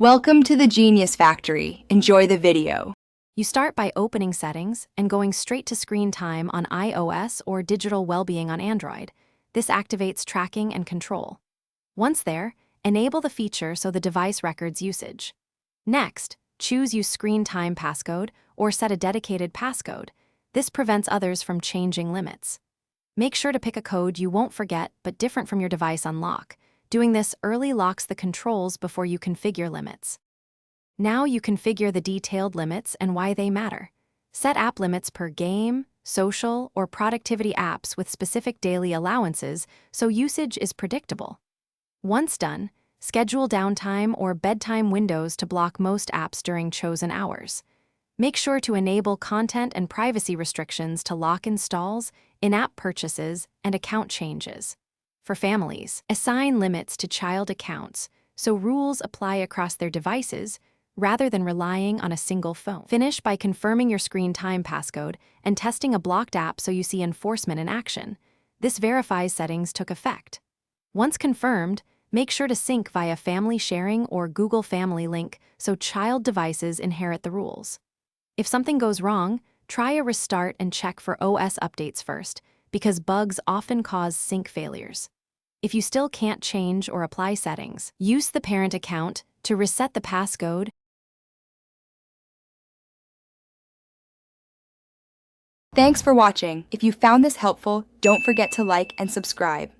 Welcome to the Genius Factory. Enjoy the video. You start by opening Settings and going straight to Screen Time on iOS or Digital Wellbeing on Android. This activates tracking and control. Once there, enable the feature so the device records usage. Next, choose Use Screen Time Passcode or set a dedicated passcode. This prevents others from changing limits. Make sure to pick a code you won't forget but different from your device unlock. Doing this early locks the controls before you configure limits. Now you configure the detailed limits and why they matter. Set app limits per game, social, or productivity apps with specific daily allowances so usage is predictable. Once done, schedule downtime or bedtime windows to block most apps during chosen hours. Make sure to enable content and privacy restrictions to lock installs, in-app purchases, and account changes. For families, assign limits to child accounts so rules apply across their devices rather than relying on a single phone. Finish by confirming your screen time passcode and testing a blocked app so you see enforcement in action. This verifies settings took effect. Once confirmed, make sure to sync via Family Sharing or Google Family Link so child devices inherit the rules. If something goes wrong, try a restart and check for OS updates first, because bugs often cause sync failures. If you still can't change or apply settings, use the parent account to reset the passcode. Thanks for watching. If you found this helpful, don't forget to like and subscribe.